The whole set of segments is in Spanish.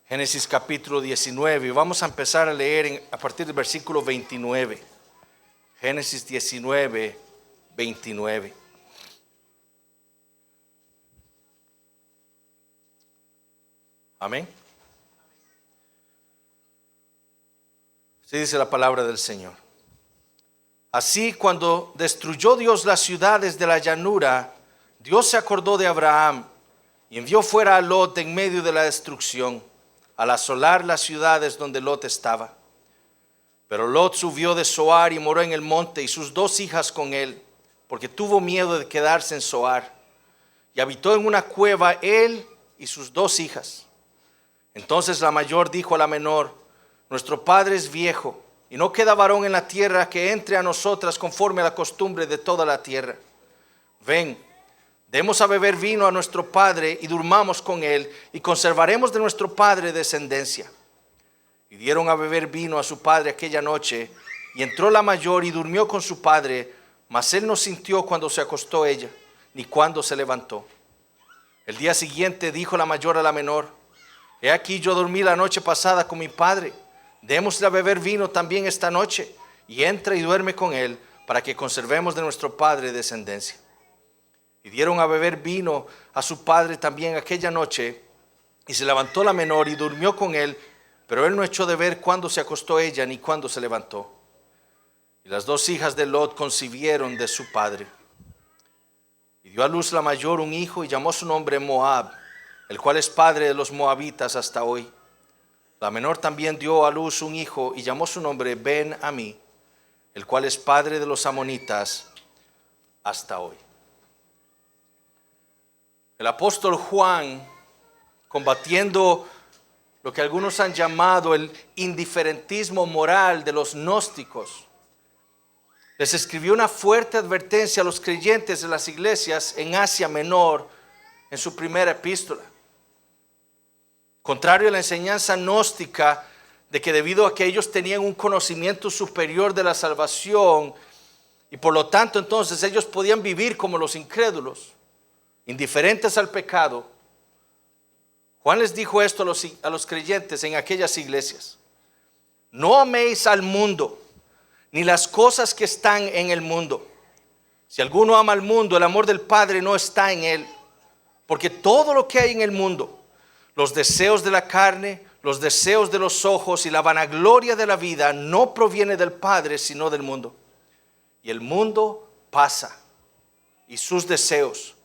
Génesis capítulo 19. Vamos a empezar a leer a partir del versículo 29. Génesis 19, 29. Amén. Así dice la palabra del Señor. Así, cuando destruyó Dios las ciudades de la llanura, Dios se acordó de Abraham y envió fuera a Lot en medio de la destrucción, al asolar las ciudades donde Lot estaba. Pero Lot subió de Zoar y moró en el monte, y sus 2 hijas con él, porque tuvo miedo de quedarse en Zoar. Y habitó en una cueva él y sus 2 hijas. Entonces la mayor dijo a la menor: nuestro padre es viejo, y no queda varón en la tierra que entre a nosotras conforme a la costumbre de toda la tierra. Ven, demos a beber vino a nuestro padre y durmamos con él, y conservaremos de nuestro padre descendencia. Y dieron a beber vino a su padre aquella noche, y entró la mayor y durmió con su padre, mas él no sintió cuando se acostó ella, ni cuando se levantó. El día siguiente dijo la mayor a la menor: he aquí, yo dormí la noche pasada con mi padre, démosle a beber vino también esta noche, y entra y duerme con él, para que conservemos de nuestro padre descendencia. Y dieron a beber vino a su padre también aquella noche, y se levantó la menor y durmió con él, pero él no echó de ver cuándo se acostó ella ni cuándo se levantó. Y las 2 hijas de Lot concibieron de su padre. Y dio a luz la mayor un hijo, y llamó su nombre Moab, el cual es padre de los moabitas hasta hoy. La menor también dio a luz un hijo, y llamó su nombre Ben-Amí, el cual es padre de los amonitas hasta hoy. El apóstol Juan, combatiendo lo que algunos han llamado el indiferentismo moral de los gnósticos, les escribió una fuerte advertencia a los creyentes de las iglesias en Asia Menor en su primera epístola. Contrario a la enseñanza gnóstica de que debido a que ellos tenían un conocimiento superior de la salvación y por lo tanto entonces ellos podían vivir como los incrédulos, indiferentes al pecado, Juan les dijo esto a los creyentes en aquellas iglesias: no améis al mundo, ni las cosas que están en el mundo. Si alguno ama al mundo, el amor del Padre no está en él. Porque todo lo que hay en el mundo, los deseos de la carne, los deseos de los ojos y la vanagloria de la vida, no proviene del Padre, sino del mundo. Y el mundo pasa, y sus deseos,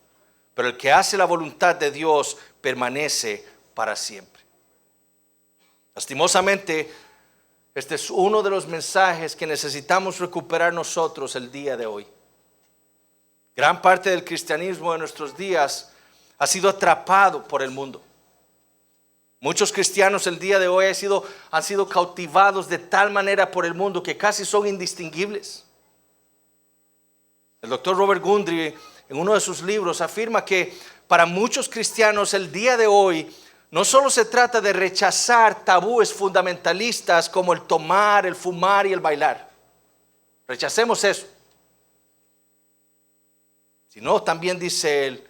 pero el que hace la voluntad de Dios permanece para siempre. Lastimosamente, este es uno de los mensajes que necesitamos recuperar nosotros el día de hoy. Gran parte del cristianismo de nuestros días ha sido atrapado por el mundo. Muchos cristianos el día de hoy han sido cautivados de tal manera por el mundo que casi son indistinguibles. El doctor Robert Gundry, en uno de sus libros, afirma que para muchos cristianos el día de hoy no solo se trata de rechazar tabúes fundamentalistas como el tomar, el fumar y el bailar. Rechacemos eso. Sino también dice él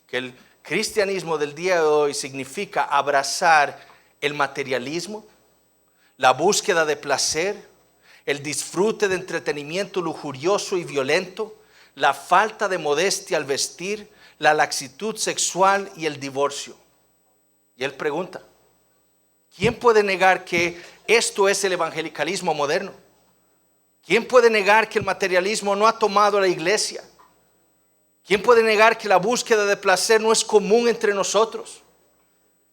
que el cristianismo del día de hoy significa abrazar el materialismo, la búsqueda de placer, el disfrute de entretenimiento lujurioso y violento, la falta de modestia al vestir, la laxitud sexual y el divorcio. Y él pregunta: ¿quién puede negar que esto es el evangelicalismo moderno? ¿Quién puede negar que el materialismo no ha tomado a la iglesia? ¿Quién puede negar que la búsqueda de placer no es común entre nosotros?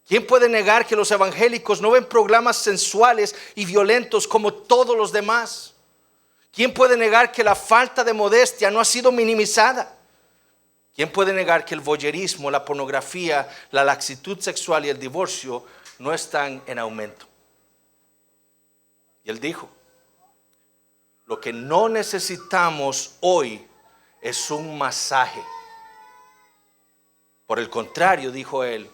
¿Quién puede negar que los evangélicos no ven programas sensuales y violentos como todos los demás? ¿Quién puede negar que la falta de modestia no ha sido minimizada? ¿Quién puede negar que el voyerismo, la pornografía, la laxitud sexual y el divorcio no están en aumento? Y él dijo: lo que no necesitamos hoy es un masaje. Por el contrario, dijo él,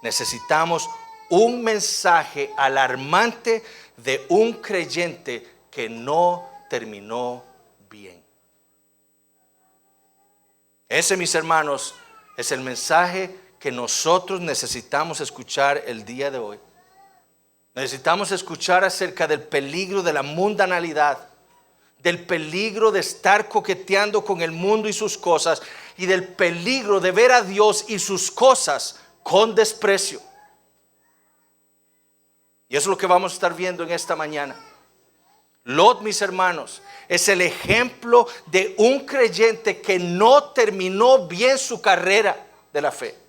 necesitamos un mensaje alarmante de un creyente que no terminó bien. Ese, mis hermanos, es el mensaje que nosotros necesitamos escuchar el día de hoy. Necesitamos escuchar acerca del peligro de la mundanalidad, del peligro de estar coqueteando con el mundo y sus cosas, y del peligro de ver a Dios y sus cosas con desprecio. Y eso es lo que vamos a estar viendo en esta mañana. Lot, mis hermanos, es el ejemplo de un creyente que no terminó bien su carrera de la fe.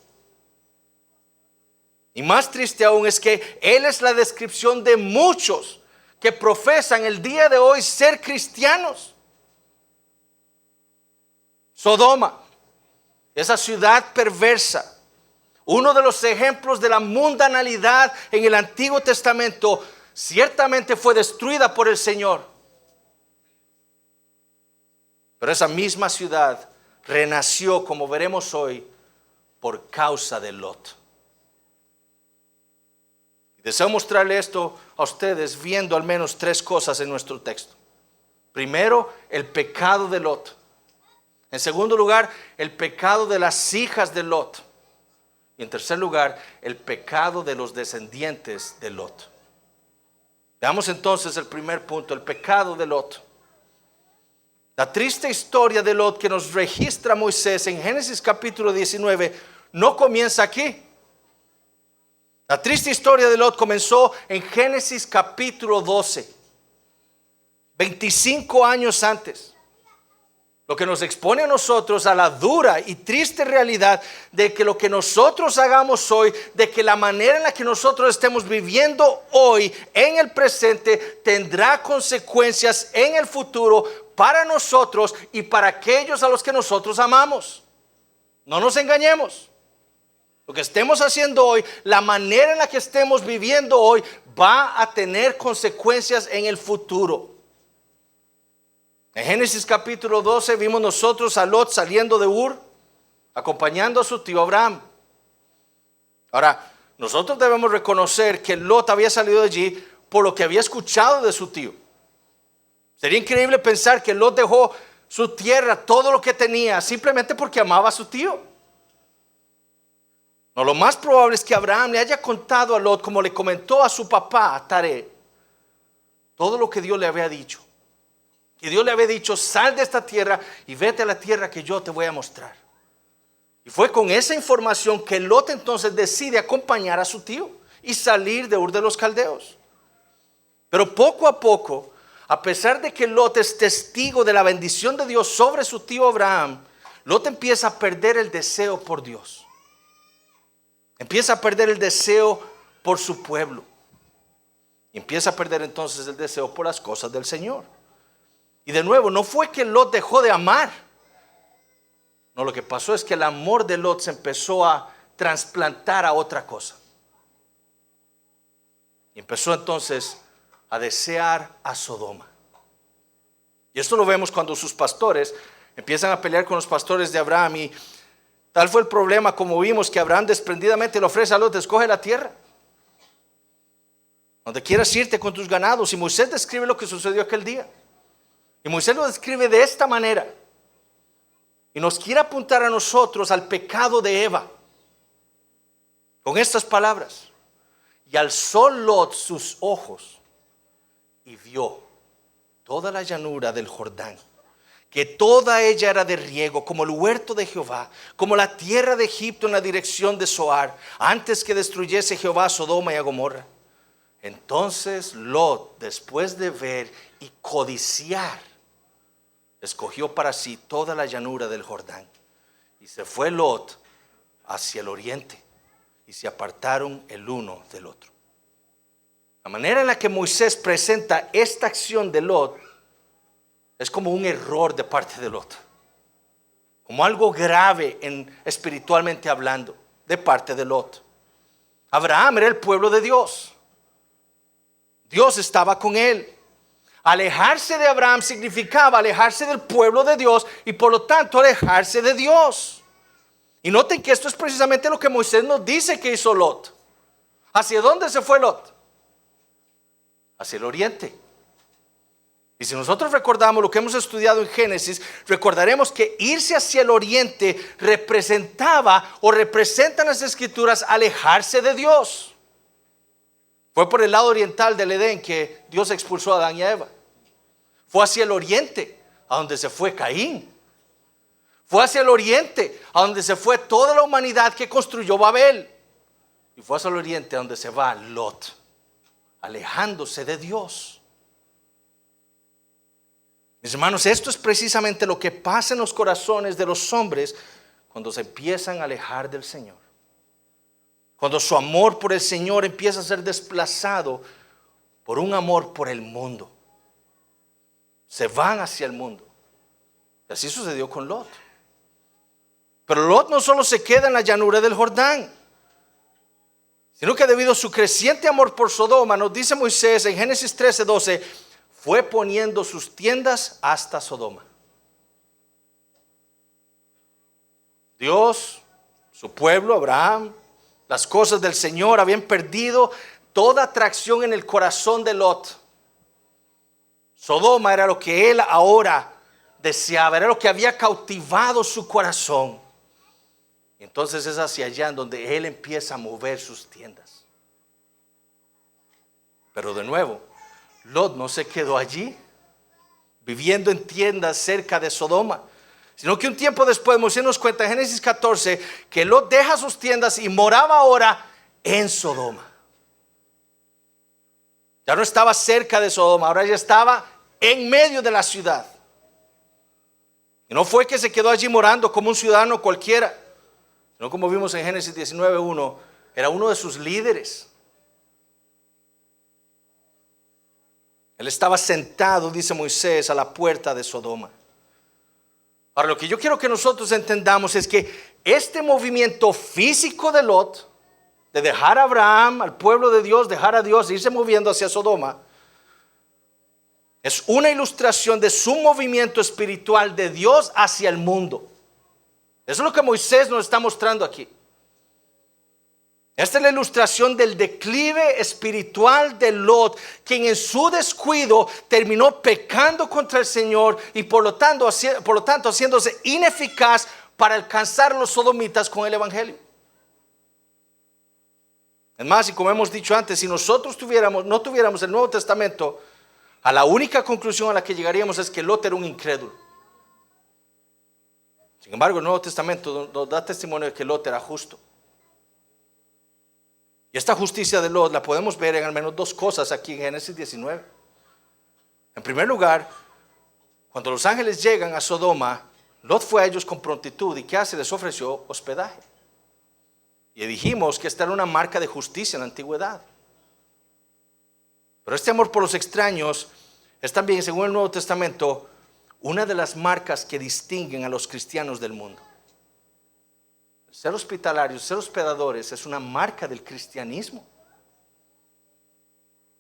Y más triste aún es que él es la descripción de muchos que profesan el día de hoy ser cristianos. Sodoma, esa ciudad perversa, uno de los ejemplos de la mundanalidad en el Antiguo Testamento, ciertamente fue destruida por el Señor. Pero esa misma ciudad renació, como veremos hoy, por causa de Lot. Deseo mostrarle esto a ustedes viendo al menos tres cosas en nuestro texto. Primero, el pecado de Lot. En segundo lugar, el pecado de las hijas de Lot. Y en tercer lugar, el pecado de los descendientes de Lot. Veamos entonces el primer punto, el pecado de Lot. La triste historia de Lot que nos registra Moisés en Génesis capítulo 19 no comienza aquí. La triste historia de Lot comenzó en Génesis capítulo 12, 25 años antes. Lo que nos expone a nosotros a la dura y triste realidad de que lo que nosotros hagamos hoy, de que la manera en la que nosotros estemos viviendo hoy, en el presente, tendrá consecuencias en el futuro para nosotros y para aquellos a los que nosotros amamos. No nos engañemos. Lo que estemos haciendo hoy, la manera en la que estemos viviendo hoy, va a tener consecuencias en el futuro. En Génesis capítulo 12 vimos nosotros a Lot saliendo de Ur, acompañando a su tío Abraham. Ahora, nosotros debemos reconocer que Lot había salido de allí por lo que había escuchado de su tío. Sería increíble pensar que Lot dejó su tierra, todo lo que tenía, simplemente porque amaba a su tío. No, lo más probable es que Abraham le haya contado a Lot, como le comentó a su papá, Taré, todo lo que Dios le había dicho. Que Dios le había dicho, sal de esta tierra y vete a la tierra que yo te voy a mostrar. Y fue con esa información que Lot entonces decide acompañar a su tío y salir de Ur de los Caldeos. Pero poco a poco, a pesar de que Lot es testigo de la bendición de Dios sobre su tío Abraham, Lot empieza a perder el deseo por Dios. Empieza a perder el deseo por su pueblo. Y empieza a perder entonces el deseo por las cosas del Señor. Y de nuevo, no fue que Lot dejó de amar. No, lo que pasó es que el amor de Lot se empezó a trasplantar a otra cosa. Y empezó entonces a desear a Sodoma. Y esto lo vemos cuando sus pastores empiezan a pelear con los pastores de Abraham. Y tal fue el problema, como vimos, que Abraham desprendidamente le ofrece a Lot, escoge la tierra donde quieras irte con tus ganados. Y Moisés describe lo que sucedió aquel día. Y Moisés lo describe de esta manera. Y nos quiere apuntar a nosotros al pecado de Eva. Con estas palabras. Y alzó Lot sus ojos y vio toda la llanura del Jordán, que toda ella era de riego, como el huerto de Jehová, como la tierra de Egipto en la dirección de Zoar, antes que destruyese Jehová a Sodoma y a Gomorra. Entonces Lot, después de ver y codiciar, escogió para sí toda la llanura del Jordán. Y se fue Lot hacia el oriente, y se apartaron el uno del otro. La manera en la que Moisés presenta esta acción de Lot es como un error de parte de Lot, como algo grave espiritualmente hablando de parte de Lot. Abraham era el pueblo de Dios. Dios estaba con él. Alejarse de Abraham significaba alejarse del pueblo de Dios y por lo tanto alejarse de Dios. Y noten que esto es precisamente lo que Moisés nos dice que hizo Lot. ¿Hacia dónde se fue Lot? Hacia el oriente. Y si nosotros recordamos lo que hemos estudiado en Génesis, recordaremos que irse hacia el oriente representaba o representan las escrituras alejarse de Dios. Fue por el lado oriental del Edén que Dios expulsó a Adán y a Eva. Fue hacia el oriente, a donde se fue Caín. Fue hacia el oriente, a donde se fue toda la humanidad que construyó Babel. Y fue hacia el oriente, a donde se va Lot, alejándose de Dios. Mis hermanos, esto es precisamente lo que pasa en los corazones de los hombres cuando se empiezan a alejar del Señor. Cuando su amor por el Señor empieza a ser desplazado por un amor por el mundo. Se van hacia el mundo. Y así sucedió con Lot. Pero Lot no solo se queda en la llanura del Jordán, sino que debido a su creciente amor por Sodoma, nos dice Moisés en Génesis 13:12, fue poniendo sus tiendas hasta Sodoma. Dios, su pueblo, Abraham, las cosas del Señor habían perdido toda atracción en el corazón de Lot. Sodoma era lo que él ahora deseaba, era lo que había cautivado su corazón. Y entonces es hacia allá en donde él empieza a mover sus tiendas. Pero de nuevo, Lot no se quedó allí, viviendo en tiendas cerca de Sodoma, sino que un tiempo después Moisés nos cuenta en Génesis 14 que Lot deja sus tiendas y moraba ahora en Sodoma. Ya no estaba cerca de Sodoma, ahora ya estaba en medio de la ciudad. Y no fue que se quedó allí morando como un ciudadano cualquiera, sino como vimos en Génesis 19:1, era uno de sus líderes. Él estaba sentado, dice Moisés, a la puerta de Sodoma. Ahora, lo que yo quiero que nosotros entendamos es que este movimiento físico de Lot, de dejar a Abraham, al pueblo de Dios, dejar a Dios e irse moviendo hacia Sodoma, es una ilustración de su movimiento espiritual de Dios hacia el mundo. Eso es lo que Moisés nos está mostrando aquí. Esta es la ilustración del declive espiritual de Lot, quien en su descuido terminó pecando contra el Señor y por lo tanto haciéndose ineficaz para alcanzar a los sodomitas con el evangelio. Es más, y como hemos dicho antes, si nosotros no tuviéramos el Nuevo Testamento, a la única conclusión a la que llegaríamos es que Lot era un incrédulo. Sin embargo, el Nuevo Testamento nos da testimonio de que Lot era justo. Y esta justicia de Lot la podemos ver en al menos dos cosas aquí en Génesis 19. En primer lugar, cuando los ángeles llegan a Sodoma, Lot fue a ellos con prontitud. ¿Y qué hace? Les ofreció hospedaje. Y dijimos que esta era una marca de justicia en la antigüedad. Pero este amor por los extraños es también, según el Nuevo Testamento, una de las marcas que distinguen a los cristianos del mundo. Ser hospitalarios, ser hospedadores es una marca del cristianismo.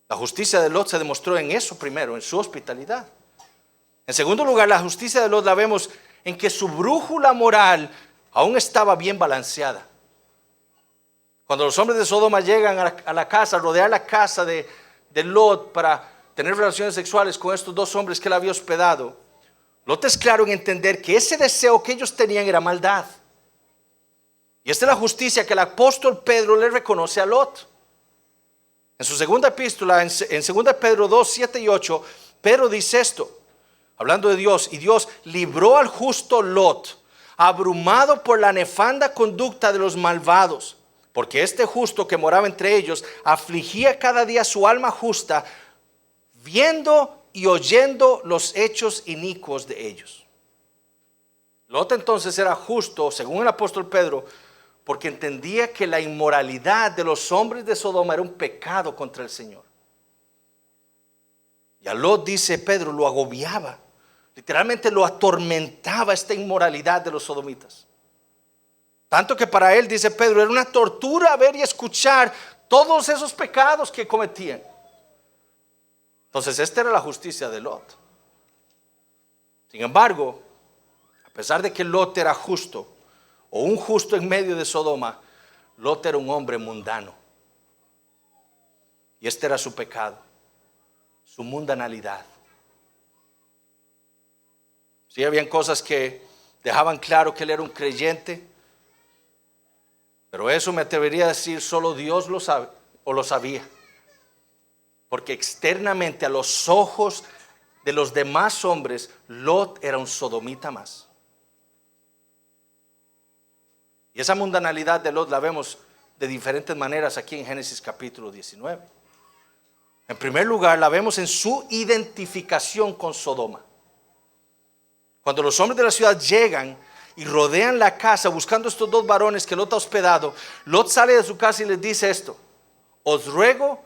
La justicia de Lot se demostró en eso primero, en su hospitalidad. En segundo lugar, la justicia de Lot la vemos en que su brújula moral aún estaba bien balanceada. Cuando los hombres de Sodoma llegan a la casa, a rodear la casa de Lot para tener relaciones sexuales con estos dos hombres que él había hospedado, Lot es claro en entender que ese deseo que ellos tenían era maldad. Y esta es la justicia que el apóstol Pedro le reconoce a Lot. En su segunda epístola, en 2 Pedro 2, 7 y 8, Pedro dice esto, hablando de Dios: y Dios libró al justo Lot, abrumado por la nefanda conducta de los malvados, porque este justo que moraba entre ellos afligía cada día su alma justa, viendo y oyendo los hechos inicuos de ellos. Lot entonces era justo, según el apóstol Pedro, porque entendía que la inmoralidad de los hombres de Sodoma era un pecado contra el Señor. Y a Lot, dice Pedro, lo agobiaba, literalmente lo atormentaba esta inmoralidad de los sodomitas. Tanto que para él, dice Pedro, era una tortura ver y escuchar todos esos pecados que cometían. Entonces esta era la justicia de Lot. Sin embargo, a pesar de que Lot era justo, o un justo en medio de Sodoma, Lot era un hombre mundano. Y este era su pecado, su mundanalidad. Sí, habían cosas que dejaban claro que él era un creyente, pero eso me atrevería a decir solo Dios lo sabe o lo sabía. Porque externamente a los ojos de los demás hombres, Lot era un sodomita más. Y esa mundanalidad de Lot la vemos de diferentes maneras aquí en Génesis capítulo 19. En primer lugar, la vemos en su identificación con Sodoma. Cuando los hombres de la ciudad llegan y rodean la casa buscando estos dos varones que Lot ha hospedado, Lot sale de su casa y les dice esto: os ruego,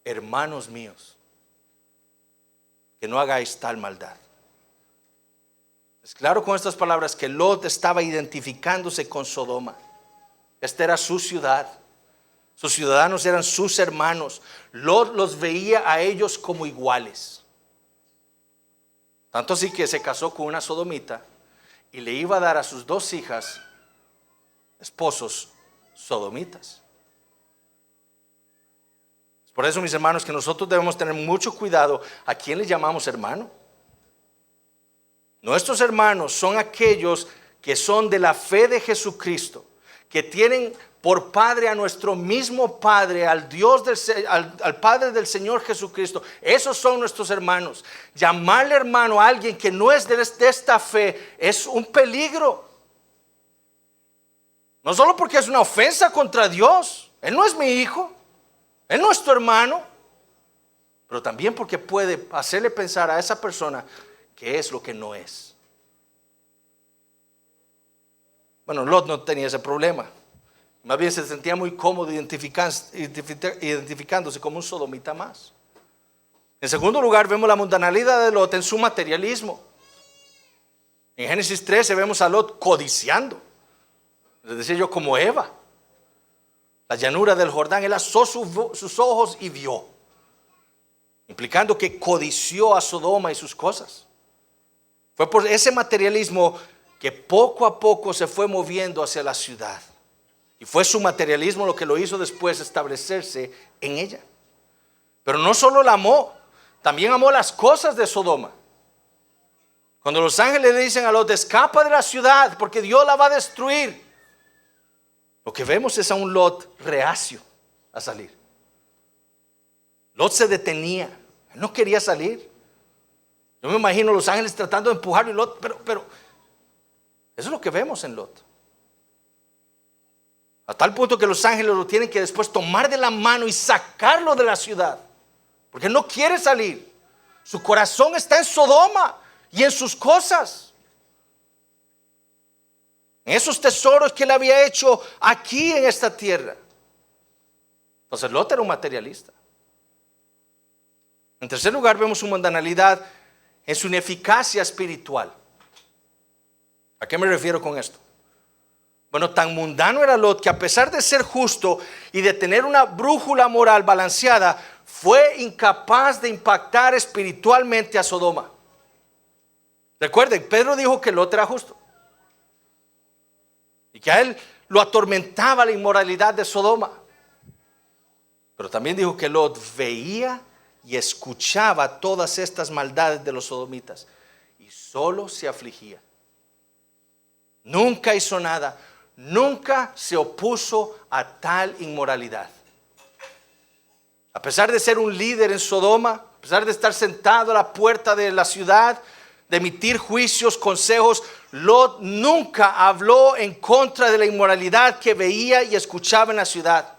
hermanos míos, que no hagáis tal maldad. Es claro con estas palabras que Lot estaba identificándose con Sodoma. Esta era su ciudad. Sus ciudadanos eran sus hermanos. Lot los veía a ellos como iguales. Tanto así que se casó con una sodomita y le iba a dar a sus dos hijas esposos sodomitas. Por eso, mis hermanos, que nosotros debemos tener mucho cuidado a quién le llamamos hermano. Nuestros hermanos son aquellos que son de la fe de Jesucristo, que tienen por Padre a nuestro mismo Padre, al Dios al Padre del Señor Jesucristo. Esos son nuestros hermanos. Llamarle hermano a alguien que no es de esta fe es un peligro. No solo porque es una ofensa contra Dios. Él no es mi hijo, él no es tu hermano, pero también porque puede hacerle pensar a esa persona que es lo que no es. Bueno, Lot no tenía ese problema. Más bien se sentía muy cómodo identificándose como un sodomita más. En segundo lugar, vemos la mundanalidad de Lot en su materialismo. En Génesis 13 vemos a Lot codiciando. Les decía yo, como Eva. La llanura del Jordán, él alzó sus ojos y vio. Implicando que codició a Sodoma y sus cosas. Fue por ese materialismo que poco a poco se fue moviendo hacia la ciudad. Y fue su materialismo lo que lo hizo después establecerse en ella. Pero no solo la amó, también amó las cosas de Sodoma. Cuando los ángeles le dicen a Lot: escapa de la ciudad porque Dios la va a destruir, lo que vemos es a un Lot reacio a salir. Lot se detenía, él no quería salir. Yo me imagino los ángeles tratando de empujarlo y Lot, pero eso es lo que vemos en Lot. A tal punto que los ángeles lo tienen que después tomar de la mano y sacarlo de la ciudad, porque no quiere salir. Su corazón está en Sodoma y en sus cosas, en esos tesoros que él había hecho aquí en esta tierra. Entonces Lot era un materialista. En tercer lugar, vemos su mundanalidad en su ineficacia espiritual. ¿A qué me refiero con esto? Bueno, tan mundano era Lot que, a pesar de ser justo y de tener una brújula moral balanceada, fue incapaz de impactar espiritualmente a Sodoma. Recuerden, Pedro dijo que Lot era justo y que a él lo atormentaba la inmoralidad de Sodoma. Pero también dijo que Lot veía y escuchaba todas estas maldades de los sodomitas y solo se afligía. Nunca hizo nada. Nunca se opuso a tal inmoralidad. A pesar de ser un líder en Sodoma, a pesar de estar sentado a la puerta de la ciudad, de emitir juicios, consejos, Lot nunca habló en contra de la inmoralidad que veía y escuchaba en la ciudad.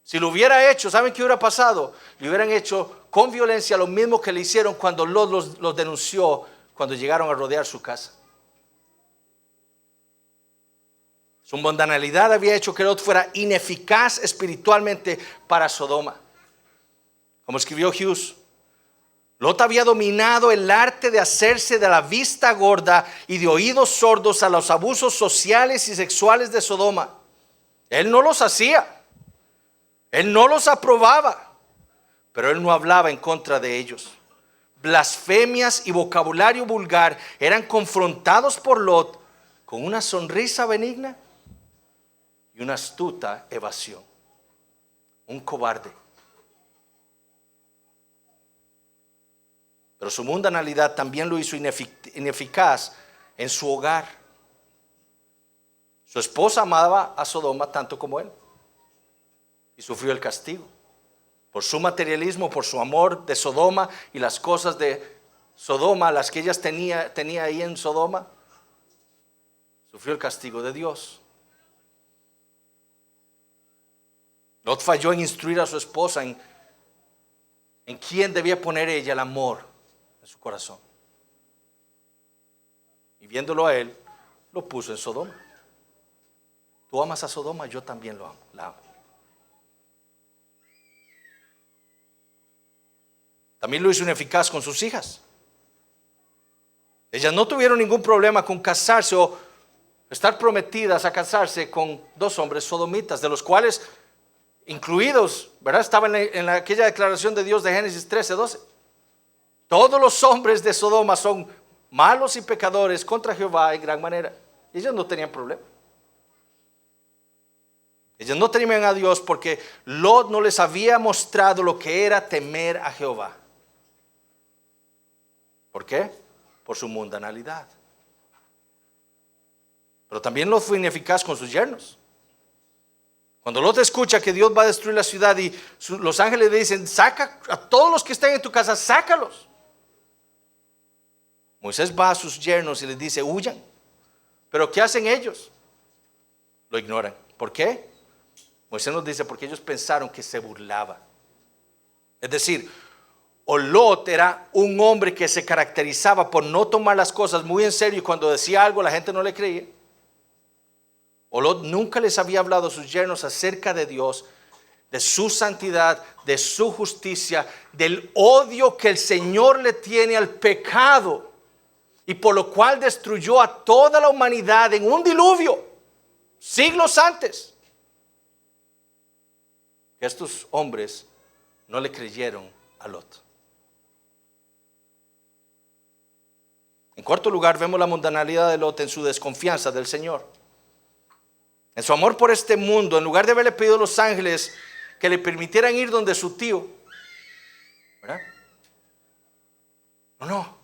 Si lo hubiera hecho, ¿saben qué hubiera pasado? Le hubieran hecho con violencia lo mismo que le hicieron cuando Lot los denunció cuando llegaron a rodear su casa. Su mundanalidad había hecho que Lot fuera ineficaz espiritualmente para Sodoma. Como escribió Hughes, Lot había dominado el arte de hacerse de la vista gorda y de oídos sordos a los abusos sociales y sexuales de Sodoma. Él no los hacía, él no los aprobaba, pero él no hablaba en contra de ellos. Blasfemias y vocabulario vulgar eran confrontados por Lot con una sonrisa benigna y una astuta evasión. Un cobarde. Pero su mundanalidad también lo hizo ineficaz en su hogar. Su esposa amaba a Sodoma tanto como él y sufrió el castigo. por su materialismo, por su amor de Sodoma y las cosas de Sodoma, las que ellas tenía ahí en Sodoma, sufrió el castigo de Dios. Lot falló en instruir a su esposa en quién debía poner ella el amor en su corazón. Y viéndolo a él, lo puso en Sodoma. Tú amas a Sodoma, yo también lo amo, la amo. También lo hizo ineficaz con sus hijas. Ellas no tuvieron ningún problema con casarse o estar prometidas a casarse con dos hombres sodomitas, de los cuales incluidos, ¿verdad? Estaba en aquella declaración de Dios de Génesis 13:12. Todos los hombres de Sodoma son malos y pecadores contra Jehová en gran manera. Y ellos no tenían problema. Ellos no temían a Dios porque Lot no les había mostrado lo que era temer a Jehová. ¿Por qué? Por su mundanalidad. Pero también Lot fue ineficaz con sus yernos. Cuando Lot escucha que Dios va a destruir la ciudad y los ángeles le dicen, saca a todos los que estén en tu casa, sácalos. Moisés va a sus yernos y les dice, huyan. ¿Pero qué hacen ellos? Lo ignoran. ¿Por qué? Moisés nos dice, porque ellos pensaron que se burlaba. Es decir, o Lot era un hombre que se caracterizaba por no tomar las cosas muy en serio y cuando decía algo la gente no le creía. O Lot nunca les había hablado a sus yernos acerca de Dios, de su santidad, de su justicia, del odio que el Señor le tiene al pecado y por lo cual destruyó a toda la humanidad en un diluvio siglos antes. Estos hombres no le creyeron a Lot. En cuarto lugar, vemos la mundanalidad de Lot en su desconfianza del Señor. En su amor por este mundo, en lugar de haberle pedido a los ángeles que le permitieran ir donde su tío, ¿verdad? No,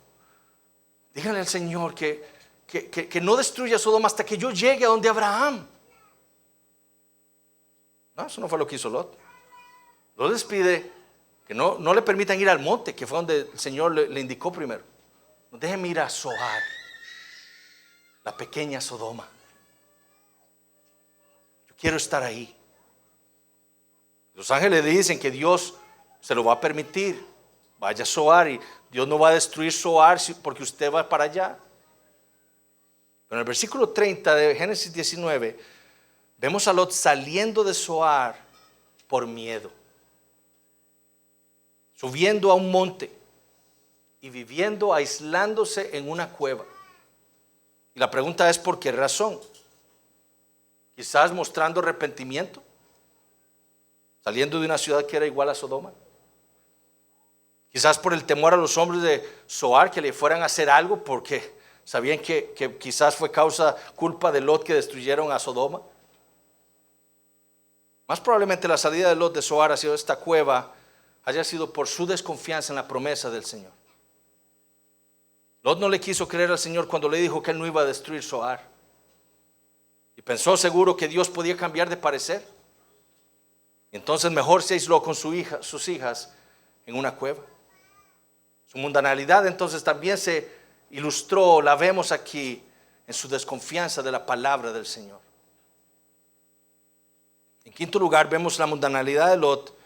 díganle al Señor que no destruya Sodoma hasta que yo llegue a donde Abraham. No, eso no fue lo que hizo Lot. Lot les pide que no le permitan ir al monte, que fue donde el Señor le indicó primero. Déjenme ir a Zoar, la pequeña Sodoma. Yo quiero estar ahí. Los ángeles le dicen que Dios se lo va a permitir. Vaya a Zoar y Dios no va a destruir Zoar porque usted va para allá. Pero en el versículo 30 de Génesis 19 vemos a Lot saliendo de Zoar por miedo, subiendo a un monte y viviendo, aislándose en una cueva. Y la pregunta es, ¿por qué razón? Quizás mostrando arrepentimiento, saliendo de una ciudad que era igual a Sodoma. Quizás por el temor a los hombres de Zoar que le fueran a hacer algo, porque sabían que quizás fue culpa de Lot que destruyeron a Sodoma. Más probablemente la salida de Lot de Zoar hacia esta cueva haya sido por su desconfianza en la promesa del Señor. Lot no le quiso creer al Señor cuando le dijo que él no iba a destruir Zoar. Y pensó seguro que Dios podía cambiar de parecer. Entonces mejor se aisló con sus hijas en una cueva. Su mundanalidad entonces también se ilustró, la vemos aquí, en su desconfianza de la palabra del Señor. En quinto lugar, vemos la mundanalidad de Lot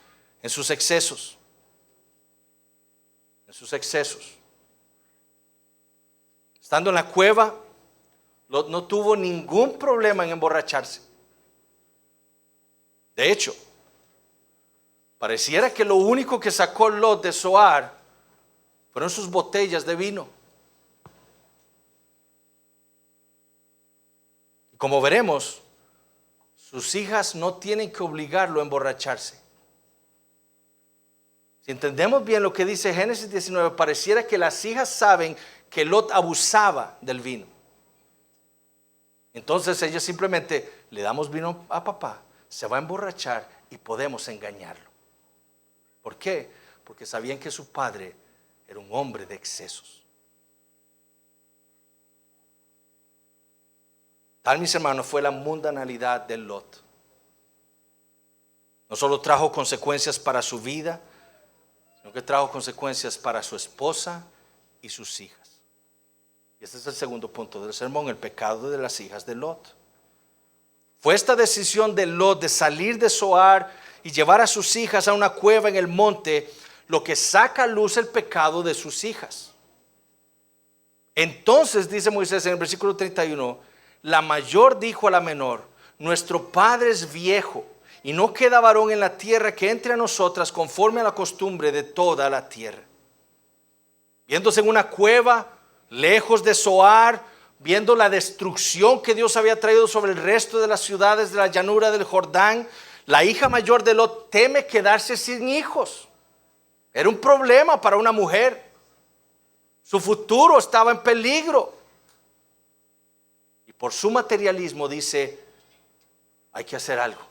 en sus excesos. En sus excesos. Estando en la cueva, Lot no tuvo ningún problema en emborracharse. De hecho, pareciera que lo único que sacó Lot de Zoar fueron sus botellas de vino. Y como veremos, sus hijas no tienen que obligarlo a emborracharse. Si entendemos bien lo que dice Génesis 19, pareciera que las hijas saben que Lot abusaba del vino. Entonces ellas simplemente le damos vino a papá, se va a emborrachar y podemos engañarlo. ¿Por qué? Porque sabían que su padre era un hombre de excesos. Tal, mis hermanos, fue la mundanalidad de Lot. No solo trajo consecuencias para su vida, sino que trajo consecuencias para su esposa y sus hijas. Y este es el segundo punto del sermón, el pecado de las hijas de Lot. Fue esta decisión de Lot de salir de Zoar y llevar a sus hijas a una cueva en el monte lo que saca a luz el pecado de sus hijas. Entonces dice Moisés en el versículo 31, la mayor dijo a la menor, nuestro padre es viejo y no queda varón en la tierra que entre a nosotras conforme a la costumbre de toda la tierra. Viéndose en una cueva, lejos de Zoar, viendo la destrucción que Dios había traído sobre el resto de las ciudades de la llanura del Jordán, la hija mayor de Lot teme quedarse sin hijos. Era un problema para una mujer. Su futuro estaba en peligro. Y por su materialismo dice, hay que hacer algo.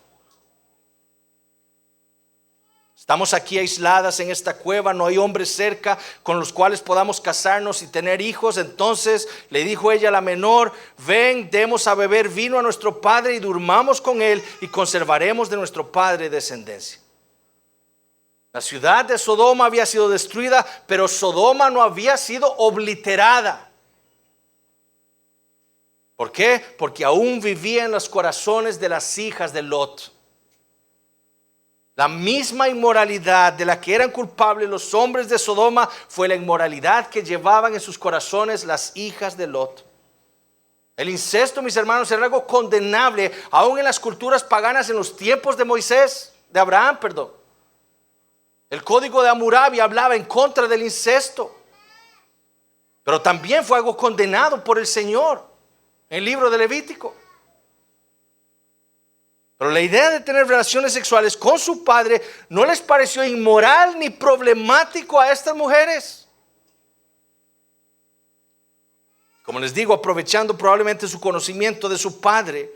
Estamos aquí aisladas en esta cueva, no hay hombres cerca con los cuales podamos casarnos y tener hijos. Entonces le dijo ella a la menor, ven, demos a beber vino a nuestro padre y durmamos con él y conservaremos de nuestro padre descendencia. La ciudad de Sodoma había sido destruida, pero Sodoma no había sido obliterada. ¿Por qué? Porque aún vivía en los corazones de las hijas de Lot. La misma inmoralidad de la que eran culpables los hombres de Sodoma fue la inmoralidad que llevaban en sus corazones las hijas de Lot. El incesto, mis hermanos, era algo condenable aún en las culturas paganas en los tiempos de Moisés, de Abraham, perdón. El código de Hammurabi hablaba en contra del incesto, pero también fue algo condenado por el Señor en el libro de Levítico. Pero la idea de tener relaciones sexuales con su padre no les pareció inmoral ni problemático a estas mujeres. Como les digo, aprovechando probablemente su conocimiento de su padre,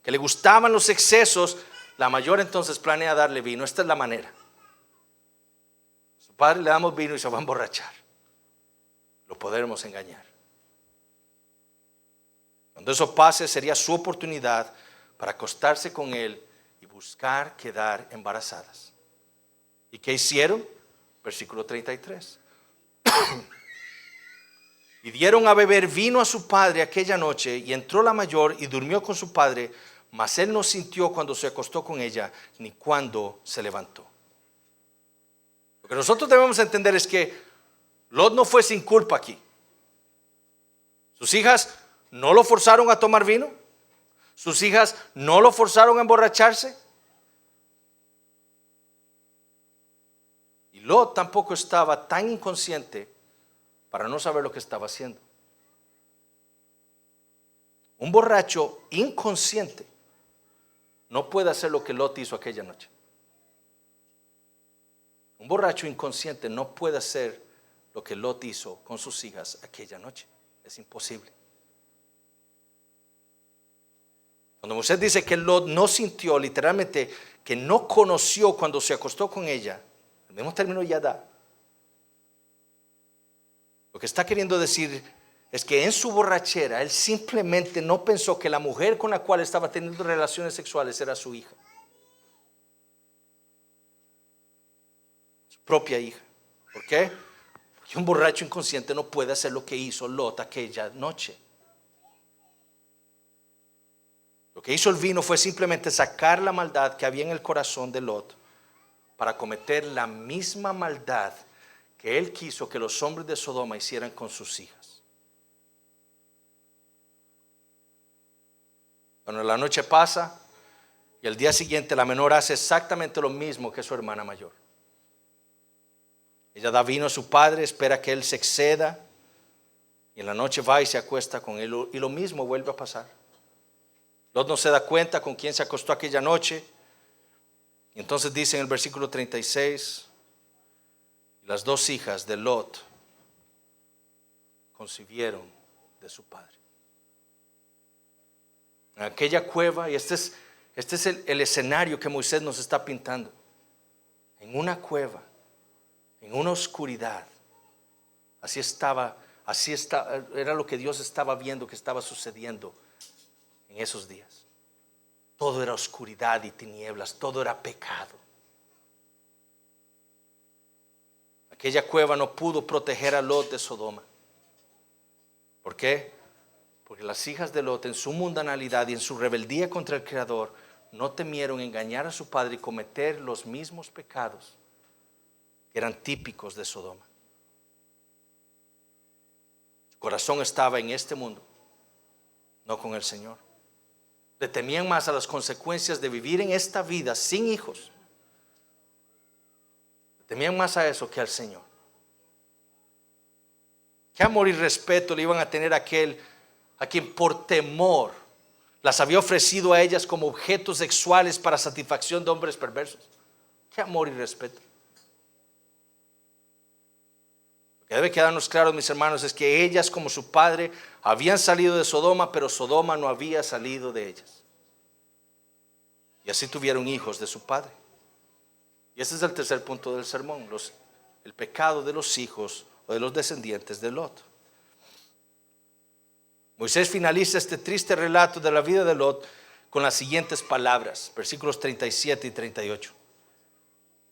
que le gustaban los excesos, la mayor entonces planea darle vino. Esta es la manera. A su padre le damos vino y se va a emborrachar. Lo podremos engañar. Cuando eso pase, sería su oportunidad para acostarse con él y buscar quedar embarazadas. ¿Y qué hicieron? Versículo 33. Y dieron a beber vino a su padre aquella noche, y entró la mayor y durmió con su padre, mas él no sintió cuando se acostó con ella, ni cuando se levantó. Lo que nosotros debemos entender es que Lot no fue sin culpa aquí. Sus hijas no lo forzaron a tomar vino. Sus hijas no lo forzaron a emborracharse. Y Lot tampoco estaba tan inconsciente para no saber lo que estaba haciendo. Un borracho inconsciente no puede hacer lo que Lot hizo aquella noche. Un borracho inconsciente no puede hacer lo que Lot hizo con sus hijas aquella noche. Es imposible. Cuando Moisés dice que Lot no sintió, literalmente, que no conoció cuando se acostó con ella, el mismo término ya da. Lo que está queriendo decir es que en su borrachera, él simplemente no pensó que la mujer con la cual estaba teniendo relaciones sexuales era su hija. Su propia hija. ¿Por qué? Porque un borracho inconsciente no puede hacer lo que hizo Lot aquella noche. Lo que hizo el vino fue simplemente sacar la maldad que había en el corazón de Lot para cometer la misma maldad que él quiso que los hombres de Sodoma hicieran con sus hijas. Bueno, la noche pasa y el día siguiente la menor hace exactamente lo mismo que su hermana mayor. Ella da vino a su padre, espera que él se exceda y en la noche va y se acuesta con él y lo mismo vuelve a pasar. Lot no se da cuenta con quién se acostó aquella noche. Y entonces dice en el versículo 36, las dos hijas de Lot concibieron de su padre. En aquella cueva, y este es el escenario que Moisés nos está pintando. En una cueva, en una oscuridad. Era lo que Dios estaba viendo que estaba sucediendo en esos días. todo era oscuridad y tinieblas, todo era pecado. Aquella cueva no pudo proteger a Lot de Sodoma. ¿Por qué? Porque las hijas de Lot, en su mundanalidad y en su rebeldía contra el Creador, no temieron engañar a su padre y cometer los mismos pecados que eran típicos de Sodoma. Su corazón estaba en este mundo, no con el Señor. Le temían más a las consecuencias de vivir en esta vida sin hijos. Le temían más a eso que al Señor. ¿Qué amor y respeto le iban a tener a aquel a quien por temor las había ofrecido a ellas como objetos sexuales para satisfacción de hombres perversos? ¿Qué amor y respeto? Lo que debe quedarnos claro, mis hermanos, es que ellas, como su padre, habían salido de Sodoma, pero Sodoma no había salido de ellas. Y así tuvieron hijos de su padre. Y ese es el tercer punto del sermón: el pecado de los hijos o de los descendientes de Lot. Moisés finaliza este triste relato de la vida de Lot con las siguientes palabras, versículos 37 y 38.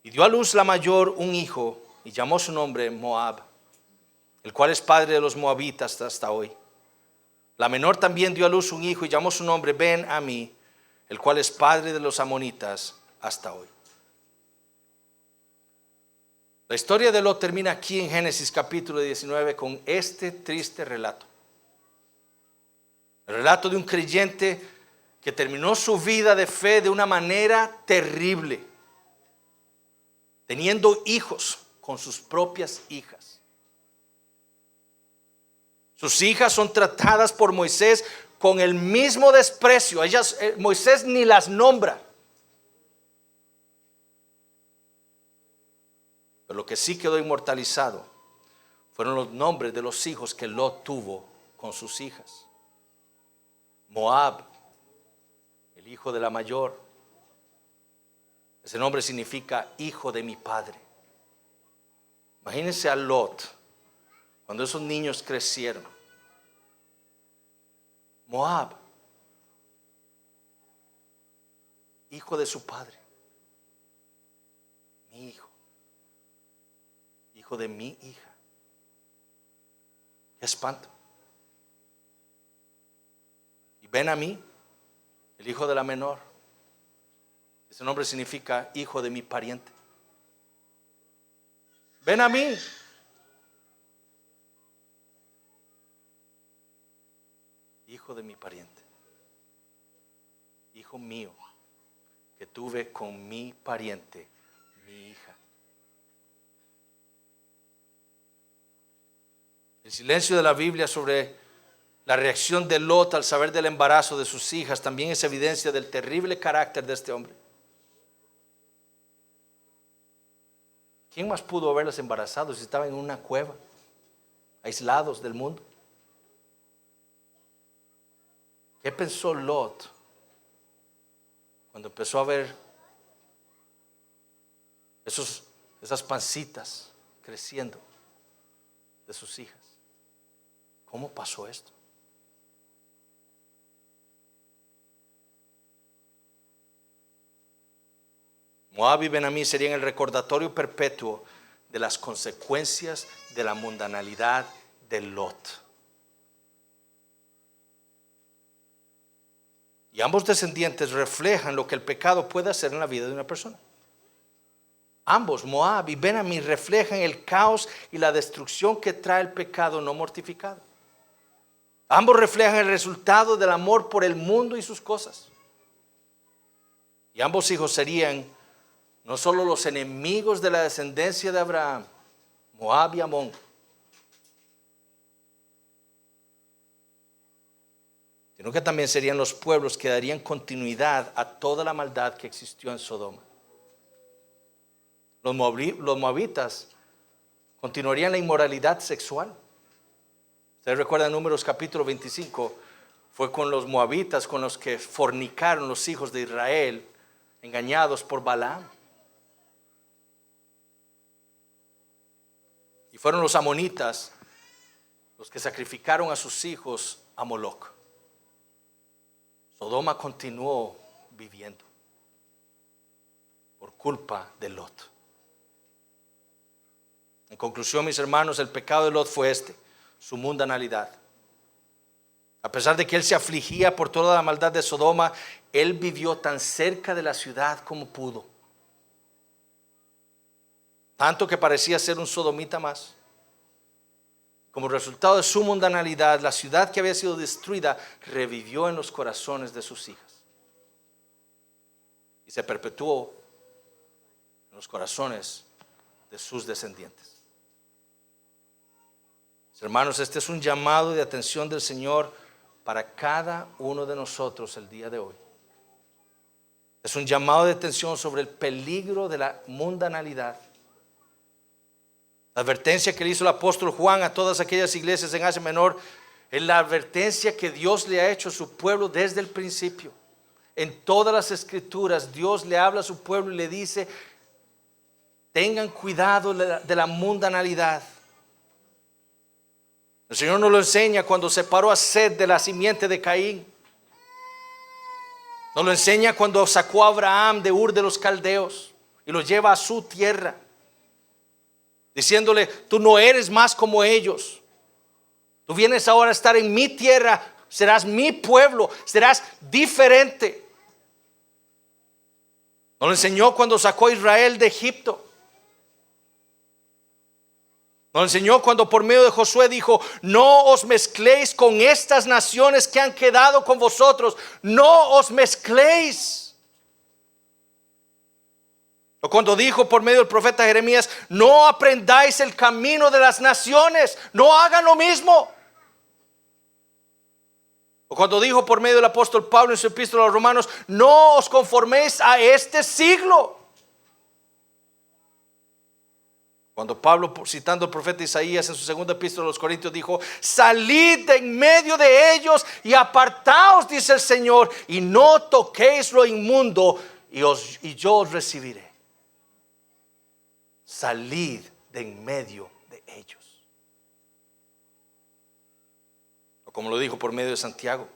Y dio a luz la mayor un hijo y llamó su nombre Moab, el cual es padre de los moabitas hasta hoy. La menor también dio a luz un hijo y llamó su nombre Ben-Amí, el cual es padre de los amonitas hasta hoy. La historia de Lot termina aquí en Génesis capítulo 19 con este triste relato. El relato de un creyente que terminó su vida de fe de una manera terrible, teniendo hijos con sus propias hijas. Sus hijas son tratadas por Moisés con el mismo desprecio. Moisés ni las nombra. Pero lo que sí quedó inmortalizado fueron los nombres de los hijos que Lot tuvo con sus hijas. Moab, el hijo de la mayor. Ese nombre significa hijo de mi padre. Imagínense a Lot cuando esos niños crecieron. Moab, hijo de su padre. Mi hijo, hijo de mi hija. Qué espanto. Y Ben-Amí, el hijo de la menor. Ese nombre significa hijo de mi pariente. Ben-Amí, hijo de mi pariente, hijo mío que tuve con mi pariente, mi hija. El silencio de la Biblia sobre la reacción de Lot al saber del embarazo de sus hijas también es evidencia del terrible carácter de este hombre. ¿Quién más pudo haberlos embarazado si estaban en una cueva, aislados del mundo? ¿Qué pensó Lot cuando empezó a ver esas pancitas creciendo de sus hijas? ¿Cómo pasó esto? Moab y Ben-Amí serían el recordatorio perpetuo de las consecuencias de la mundanalidad de Lot. Y ambos descendientes reflejan lo que el pecado puede hacer en la vida de una persona. Ambos, Moab y Ben-Amí, reflejan el caos y la destrucción que trae el pecado no mortificado. Ambos reflejan el resultado del amor por el mundo y sus cosas. Y ambos hijos serían no solo los enemigos de la descendencia de Abraham, Moab y Amón, sino que también serían los pueblos que darían continuidad a toda la maldad que existió en Sodoma. Los moabitas continuarían la inmoralidad sexual. Ustedes recuerdan Números capítulo 25, fue con los moabitas con los que fornicaron los hijos de Israel, engañados por Balaam. Y fueron los amonitas los que sacrificaron a sus hijos a Moloc. Sodoma continuó viviendo por culpa de Lot. En conclusión, mis hermanos, el pecado de Lot fue su mundanalidad. A pesar de que él se afligía por toda la maldad de Sodoma, él vivió tan cerca de la ciudad como pudo. Tanto que parecía ser un sodomita más. Como resultado de su mundanalidad, la ciudad que había sido destruida revivió en los corazones de sus hijas. Y se perpetuó en los corazones de sus descendientes. Hermanos, este es un llamado de atención del Señor para cada uno de nosotros el día de hoy. Es un llamado de atención sobre el peligro de la mundanalidad. La advertencia que le hizo el apóstol Juan a todas aquellas iglesias en Asia Menor es la advertencia que Dios le ha hecho a su pueblo desde el principio. En todas las escrituras Dios le habla a su pueblo y le dice: tengan cuidado de la mundanalidad. El Señor nos lo enseña cuando separó a Set de la simiente de Caín. Nos lo enseña cuando sacó a Abraham de Ur de los Caldeos y lo lleva a su tierra, diciéndole: tú no eres más como ellos. Tú vienes ahora a estar en mi tierra, serás mi pueblo, serás diferente. Nos lo enseñó cuando sacó a Israel de Egipto. Nos enseñó cuando por medio de Josué dijo: no os mezcléis con estas naciones que han quedado con vosotros. No os mezcléis. O cuando dijo por medio del profeta Jeremías: no aprendáis el camino de las naciones. No hagan lo mismo. O cuando dijo por medio del apóstol Pablo en su epístola a los Romanos: no os conforméis a este siglo. Cuando Pablo, citando al profeta Isaías en su segunda epístola a los Corintios, dijo: salid de en medio de ellos y apartaos, dice el Señor, y no toquéis lo inmundo, y yo os recibiré. Salid de en medio de ellos. O como lo dijo por medio de Santiago: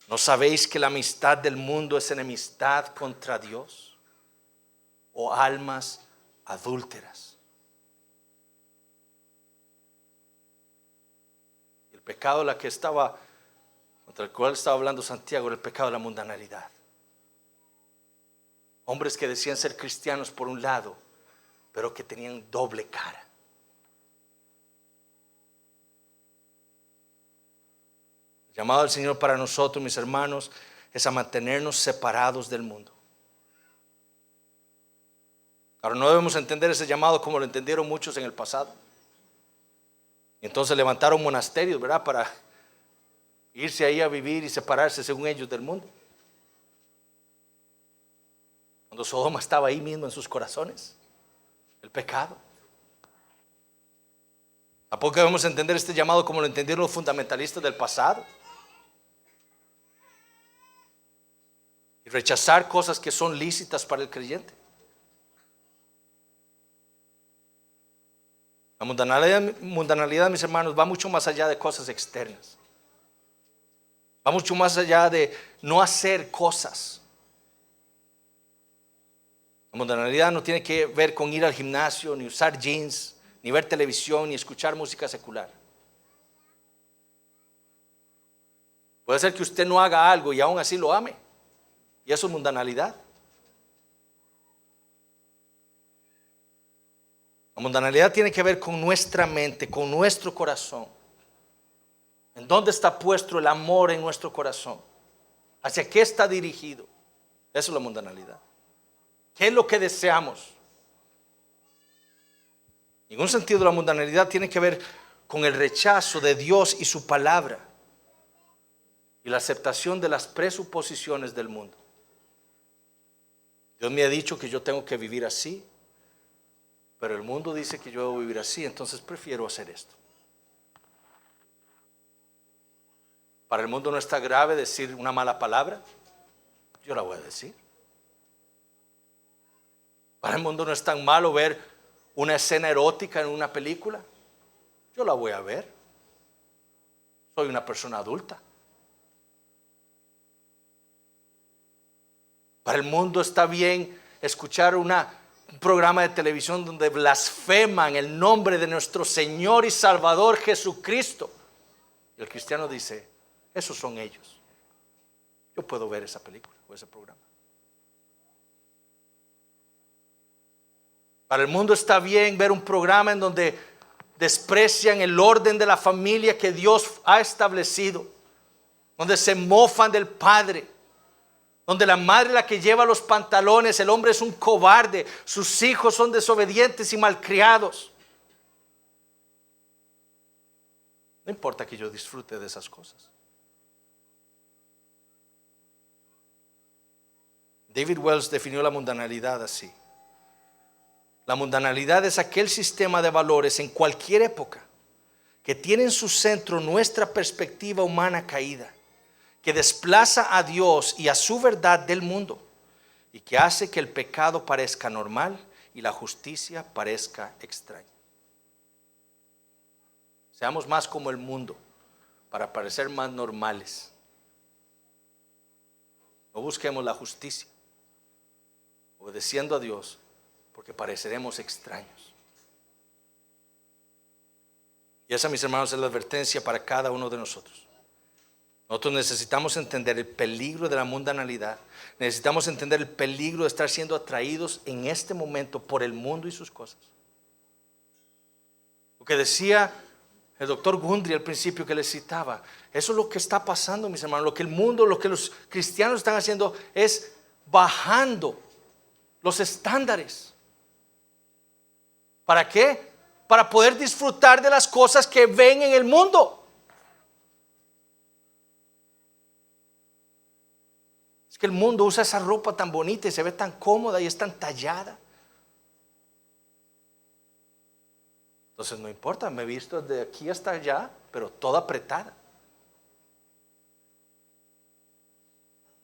¿no sabéis que la amistad del mundo es enemistad contra Dios? O almas adúlteras. El pecado contra el cual estaba hablando Santiago era el pecado de la mundanalidad. Hombres que decían ser cristianos por un lado, pero que tenían doble cara. El llamado del Señor para nosotros, mis hermanos, es a mantenernos separados del mundo. Ahora, no debemos entender ese llamado como lo entendieron muchos en el pasado. Y entonces levantaron monasterios, ¿verdad?, para irse ahí a vivir y separarse según ellos del mundo. Cuando Sodoma estaba ahí mismo en sus corazones, el pecado. ¿A poco debemos entender este llamado como lo entendieron los fundamentalistas del pasado? Y rechazar cosas que son lícitas para el creyente. La mundanalidad, mis hermanos, va mucho más allá de cosas externas. Va mucho más allá de no hacer cosas. La mundanalidad no tiene que ver con ir al gimnasio, ni usar jeans, ni ver televisión, ni escuchar música secular. Puede ser que usted no haga algo y aún así lo ame. Y eso es mundanalidad. La mundanalidad tiene que ver con nuestra mente, con nuestro corazón. ¿En dónde está puesto el amor en nuestro corazón? ¿Hacia qué está dirigido? Eso es la mundanalidad. ¿Qué es lo que deseamos? En un sentido, la mundanalidad tiene que ver con el rechazo de Dios y su palabra y la aceptación de las presuposiciones del mundo. Dios me ha dicho que yo tengo que vivir así, pero el mundo dice que yo debo vivir así, entonces prefiero hacer esto. Para el mundo no está grave decir una mala palabra, yo la voy a decir. Para el mundo no es tan malo ver una escena erótica en una película, yo la voy a ver. Soy una persona adulta. Para el mundo está bien escuchar un programa de televisión donde blasfeman el nombre de nuestro Señor y Salvador Jesucristo. Y el cristiano dice, esos son ellos. Yo puedo ver esa película o ese programa. Para el mundo está bien ver un programa en donde desprecian el orden de la familia que Dios ha establecido, donde se mofan del padre, donde la madre es la que lleva los pantalones, el hombre es un cobarde, sus hijos son desobedientes y malcriados. No importa que yo disfrute de esas cosas. David Wells definió la mundanalidad así. La mundanalidad es aquel sistema de valores en cualquier época que tiene en su centro nuestra perspectiva humana caída, que desplaza a Dios y a su verdad del mundo y que hace que el pecado parezca normal y la justicia parezca extraña. Seamos más como el mundo para parecer más normales. No busquemos la justicia, obedeciendo a Dios, porque pareceremos extraños. Y esa, mis hermanos, es la advertencia para cada uno de nosotros. Nosotros necesitamos entender el peligro de la mundanalidad. Necesitamos entender el peligro de estar siendo atraídos en este momento por el mundo y sus cosas. Lo que decía el doctor Gundry al principio que les citaba, eso es lo que está pasando, mis hermanos. Lo que el mundo, lo que los cristianos están haciendo es bajando los estándares. ¿Para qué? Para poder disfrutar de las cosas que ven en el mundo. Es que el mundo usa esa ropa tan bonita y se ve tan cómoda y es tan tallada. Entonces no importa, me he visto de aquí hasta allá, pero toda apretada.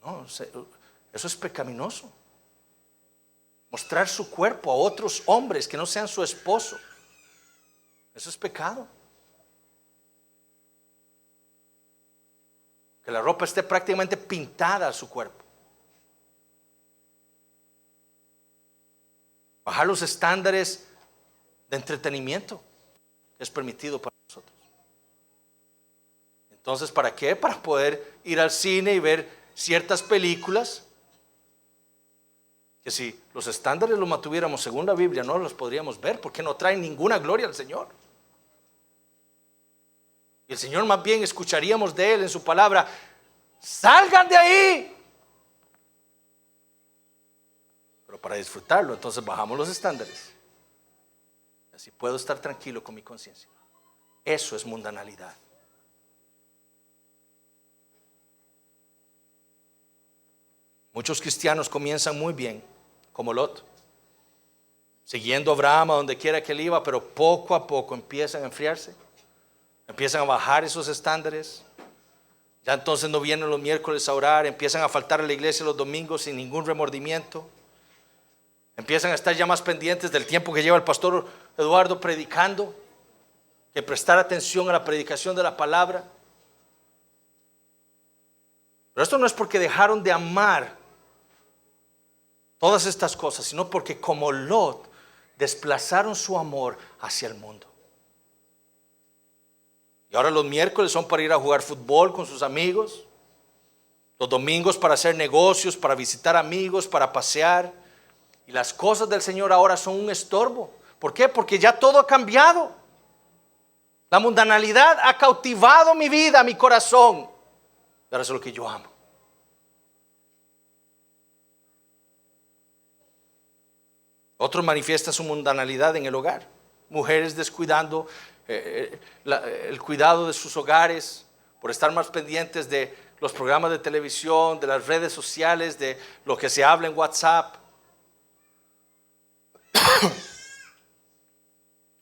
No, eso es pecaminoso. Mostrar su cuerpo a otros hombres que no sean su esposo, eso es pecado. Que la ropa esté prácticamente pintada a su cuerpo. Bajar los estándares de entretenimiento que es permitido para nosotros. Entonces, ¿para qué? Para poder ir al cine y ver ciertas películas que si los estándares los mantuviéramos según la Biblia no los podríamos ver porque no traen ninguna gloria al Señor. Y el Señor más bien escucharíamos de Él en su palabra: salgan de ahí. Pero para disfrutarlo, entonces bajamos los estándares. Así puedo estar tranquilo con mi conciencia. Eso es mundanalidad. Muchos cristianos comienzan muy bien, como Lot, siguiendo a Abraham a donde quiera que él iba, pero poco a poco empiezan a enfriarse, empiezan a bajar esos estándares. Ya entonces no vienen los miércoles a orar, empiezan a faltar a la iglesia los domingos sin ningún remordimiento. Empiezan a estar ya más pendientes del tiempo que lleva el pastor Eduardo predicando que prestar atención a la predicación de la palabra. Pero esto no es porque dejaron de amar todas estas cosas, sino porque como Lot desplazaron su amor hacia el mundo. Y ahora los miércoles son para ir a jugar fútbol con sus amigos, los domingos para hacer negocios, para visitar amigos, para pasear. Y las cosas del Señor ahora son un estorbo. ¿Por qué? Porque ya todo ha cambiado. La mundanalidad ha cautivado mi vida, mi corazón. Y ahora es lo que yo amo. Otros manifiestan su mundanalidad en el hogar. Mujeres descuidando el cuidado de sus hogares por estar más pendientes de los programas de televisión, de las redes sociales, de lo que se habla en WhatsApp.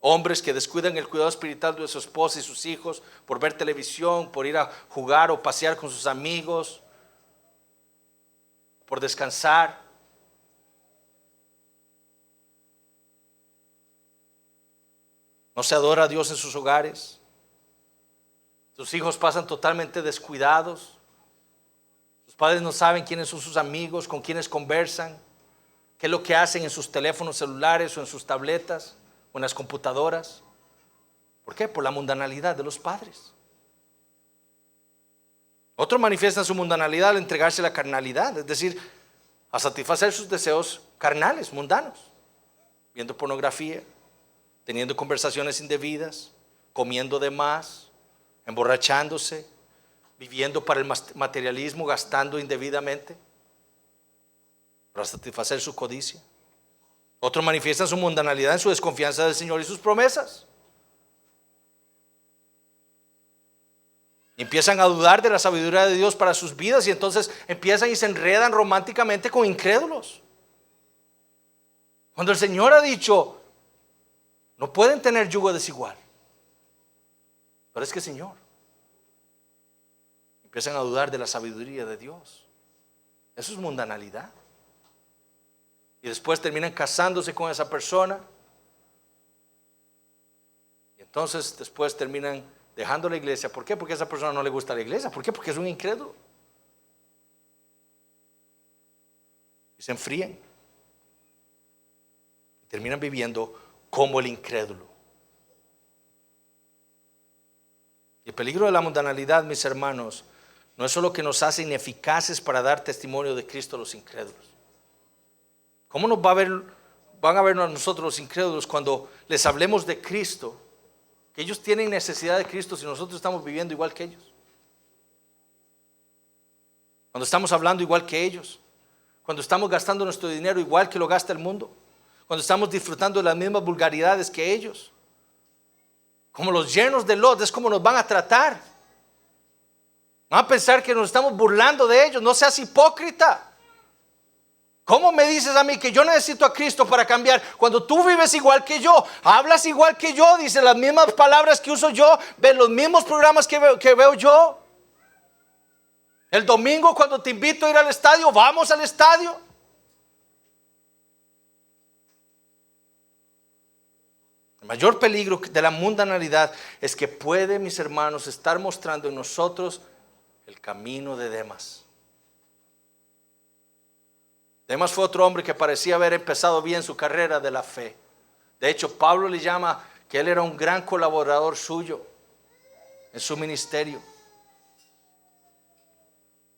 Hombres que descuidan el cuidado espiritual de su esposa y sus hijos por ver televisión, por ir a jugar o pasear con sus amigos, por descansar. No se adora a Dios en sus hogares. Sus hijos pasan totalmente descuidados. Sus padres no saben quiénes son sus amigos, con quiénes conversan, qué es lo que hacen en sus teléfonos celulares o en sus tabletas o en las computadoras. ¿Por qué? Por la mundanalidad de los padres. Otros manifiestan su mundanalidad al entregarse a la carnalidad, es decir, a satisfacer sus deseos carnales, mundanos, viendo pornografía, teniendo conversaciones indebidas, comiendo de más, emborrachándose, viviendo para el materialismo, gastando indebidamente para satisfacer su codicia. Otros manifiestan su mundanalidad en su desconfianza del Señor y sus promesas. Empiezan a dudar de la sabiduría de Dios para sus vidas y entonces empiezan y se enredan románticamente con incrédulos. Cuando el Señor ha dicho, no pueden tener yugo desigual. Pero es que, Señor, empiezan a dudar de la sabiduría de Dios. Eso es mundanalidad. Y después terminan casándose con esa persona. Y entonces después terminan dejando la iglesia. ¿Por qué? Porque a esa persona no le gusta la iglesia. ¿Por qué? Porque es un incrédulo. Y se enfrían. Y terminan viviendo como el incrédulo. Y el peligro de la mundanalidad, mis hermanos, no es solo que nos hace ineficaces para dar testimonio de Cristo a los incrédulos. ¿Cómo nos van a vernos a nosotros los incrédulos cuando les hablemos de Cristo? Que ellos tienen necesidad de Cristo si nosotros estamos viviendo igual que ellos. Cuando estamos hablando igual que ellos. Cuando estamos gastando nuestro dinero igual que lo gasta el mundo. Cuando estamos disfrutando de las mismas vulgaridades que ellos. Como los yernos de Lot, es como nos van a tratar. Van a pensar que nos estamos burlando de ellos. No seas hipócrita. ¿Cómo me dices a mí que yo necesito a Cristo para cambiar cuando tú vives igual que yo, hablas igual que yo, dices las mismas palabras que uso yo, ves los mismos programas que veo yo? El domingo cuando te invito a ir al estadio, vamos al estadio. El mayor peligro de la mundanalidad es que puede, mis hermanos, estar mostrando en nosotros el camino de Demas. Demas fue otro hombre que parecía haber empezado bien su carrera de la fe. De hecho, Pablo le llama que él era un gran colaborador suyo en su ministerio.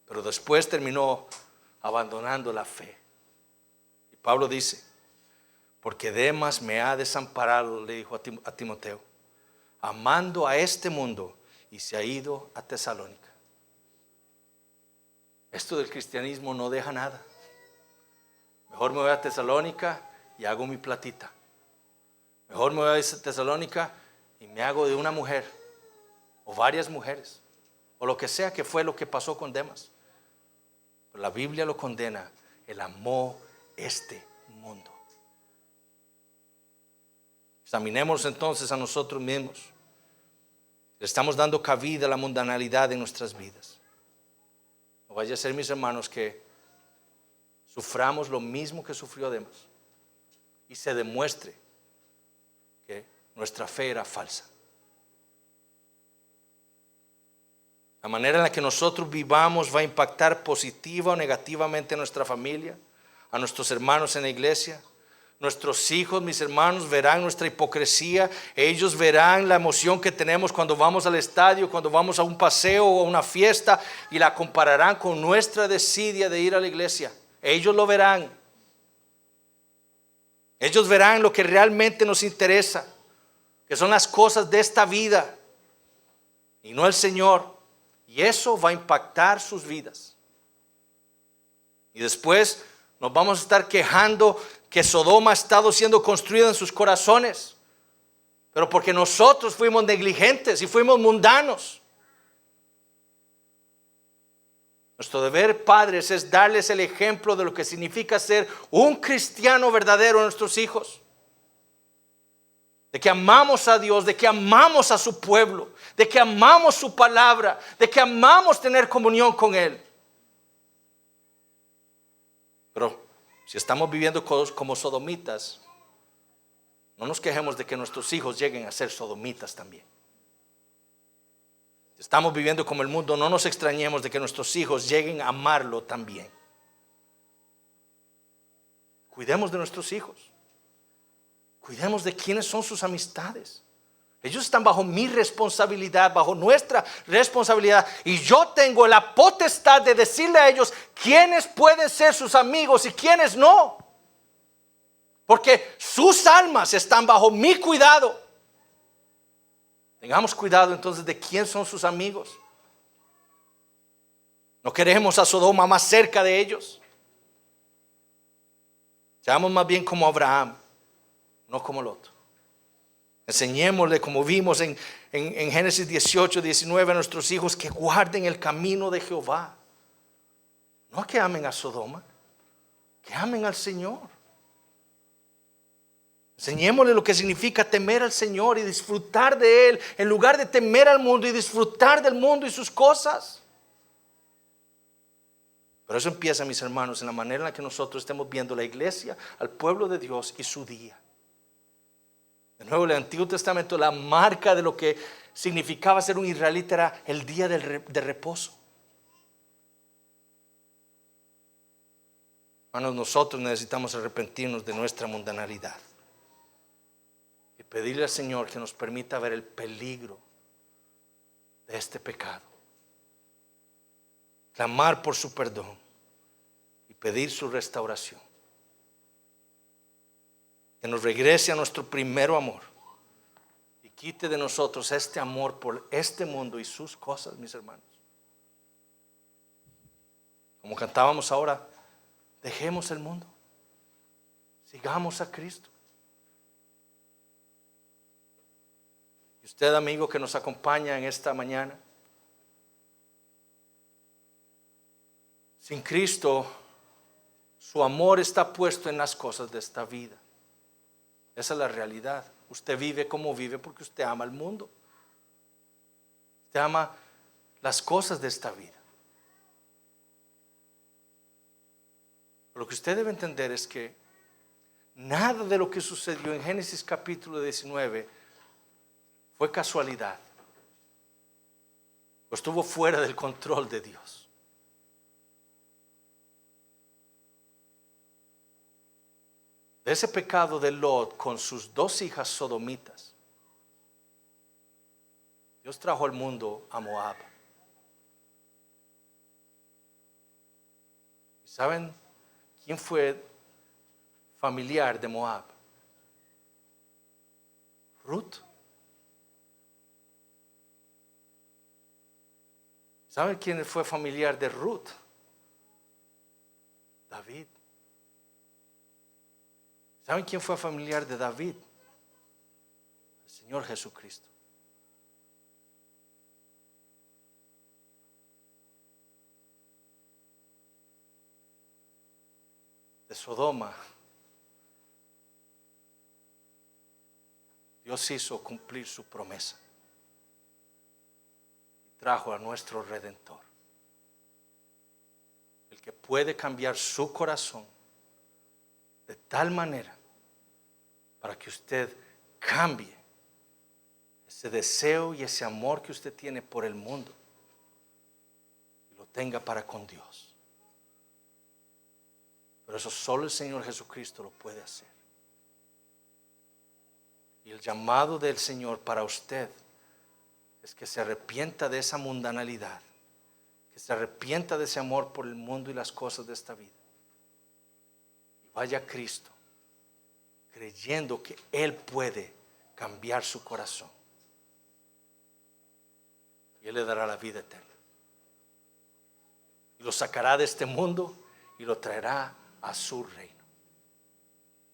Pero después terminó abandonando la fe. Y Pablo dice, porque Demas me ha desamparado, le dijo a Timoteo, amando a este mundo, y se ha ido a Tesalónica. Esto del cristianismo no deja nada. Mejor me voy a Tesalónica y hago mi platita. Mejor me voy a Tesalónica y me hago de una mujer o varias mujeres o lo que sea que fue lo que pasó con Demas. Pero la Biblia lo condena. Él amó este mundo. Examinemos entonces a nosotros mismos. Le estamos dando cabida a la mundanalidad en nuestras vidas. No vaya a ser, mis hermanos, que suframos lo mismo que sufrió Demas y se demuestre que nuestra fe era falsa. La manera en la que nosotros vivamos va a impactar positiva o negativamente a nuestra familia, a nuestros hermanos en la iglesia. Nuestros hijos, mis hermanos, verán nuestra hipocresía. Ellos verán la emoción que tenemos cuando vamos al estadio, cuando vamos a un paseo o a una fiesta, y la compararán con nuestra desidia de ir a la iglesia. Ellos lo verán. Ellos verán lo que realmente nos interesa, que son las cosas de esta vida y no el Señor. Y eso va a impactar sus vidas. Y después nos vamos a estar quejando que Sodoma ha estado siendo construida en sus corazones, pero porque nosotros fuimos negligentes y fuimos mundanos. Nuestro deber, padres, es darles el ejemplo de lo que significa ser un cristiano verdadero a nuestros hijos. De que amamos a Dios, de que amamos a su pueblo, de que amamos su palabra, de que amamos tener comunión con Él. Pero si estamos viviendo como sodomitas, no nos quejemos de que nuestros hijos lleguen a ser sodomitas también. Estamos viviendo como el mundo, no nos extrañemos de que nuestros hijos lleguen a amarlo también. Cuidemos de nuestros hijos. Cuidemos de quiénes son sus amistades. Ellos están bajo mi responsabilidad, bajo nuestra responsabilidad. Y yo tengo la potestad de decirle a ellos quiénes pueden ser sus amigos y quiénes no. Porque sus almas están bajo mi cuidado. Tengamos cuidado entonces de quién son sus amigos. No queremos a Sodoma más cerca de ellos. Seamos más bien como Abraham, no como Lot. Enseñémosle, como vimos en Génesis 18, 19, a nuestros hijos que guarden el camino de Jehová. No que amen a Sodoma, que amen al Señor. Enseñémosle lo que significa temer al Señor y disfrutar de Él, en lugar de temer al mundo y disfrutar del mundo y sus cosas. Pero eso empieza, mis hermanos, en la manera en la que nosotros estemos viendo la iglesia, al pueblo de Dios y su día. De nuevo, en el Antiguo Testamento, la marca de lo que significaba ser un israelita era el día de reposo. Hermanos, nosotros necesitamos arrepentirnos de nuestra mundanalidad y pedirle al Señor que nos permita ver el peligro de este pecado, clamar por su perdón y pedir su restauración. Que nos regrese a nuestro primero amor y quite de nosotros este amor por este mundo y sus cosas, mis hermanos. Como cantábamos ahora, dejemos el mundo, sigamos a Cristo. Y usted, amigo que nos acompaña en esta mañana, sin Cristo, su amor está puesto en las cosas de esta vida. Esa es la realidad. Usted vive como vive porque usted ama el mundo. Usted ama las cosas de esta vida. Lo que usted debe entender es que nada de lo que sucedió en Génesis capítulo 19 fue casualidad. O estuvo fuera del control de Dios. De ese pecado de Lot con sus dos hijas sodomitas, Dios trajo al mundo a Moab. ¿Y saben quién fue familiar de Moab? Ruth. ¿Saben quién fue familiar de Ruth? David. ¿Saben quién fue familiar de David? El Señor Jesucristo. De Sodoma, Dios hizo cumplir su promesa y trajo a nuestro Redentor, el que puede cambiar su corazón de tal manera para que usted cambie ese deseo y ese amor que usted tiene por el mundo y lo tenga para con Dios. Pero eso solo el Señor Jesucristo lo puede hacer. Y el llamado del Señor para usted es que se arrepienta de esa mundanalidad, que se arrepienta de ese amor por el mundo y las cosas de esta vida. Vaya a Cristo, creyendo que Él puede cambiar su corazón. Y Él le dará la vida eterna. Y lo sacará de este mundo y lo traerá a su reino.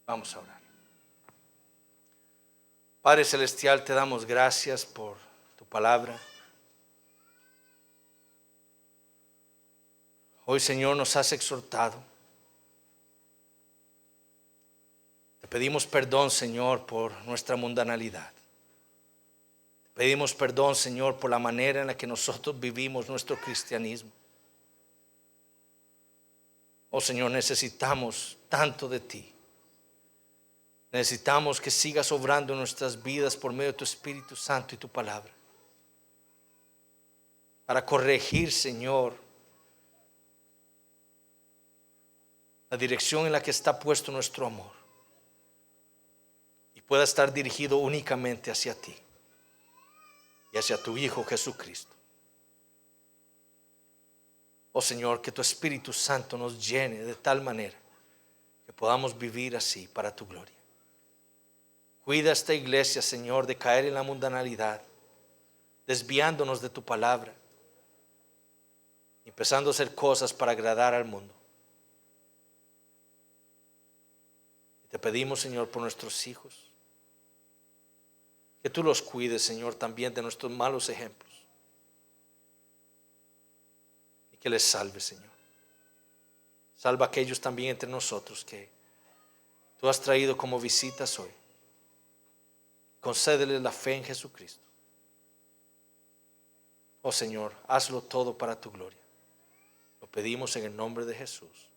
Vamos a orar. Padre Celestial, te damos gracias por tu palabra. Hoy, Señor, nos has exhortado. Pedimos perdón, Señor, por nuestra mundanalidad. Pedimos perdón, Señor, por la manera en la que nosotros vivimos nuestro cristianismo. Oh, Señor, necesitamos tanto de ti. Necesitamos que sigas obrando en nuestras vidas por medio de tu Espíritu Santo y tu palabra. para corregir, Señor, la dirección en la que está puesto nuestro amor y pueda estar dirigido únicamente hacia ti y hacia tu Hijo Jesucristo. Oh Señor, que tu Espíritu Santo nos llene de tal manera que podamos vivir así para tu gloria. Cuida esta iglesia, Señor, de caer en la mundanalidad, desviándonos de tu palabra, empezando a hacer cosas para agradar al mundo. Te pedimos, Señor, por nuestros hijos, que tú los cuides, Señor, también de nuestros malos ejemplos, y que les salves, Señor. Salva a aquellos también entre nosotros que tú has traído como visitas hoy. Concédeles la fe en Jesucristo. Oh Señor, hazlo todo para tu gloria. Lo pedimos en el nombre de Jesús.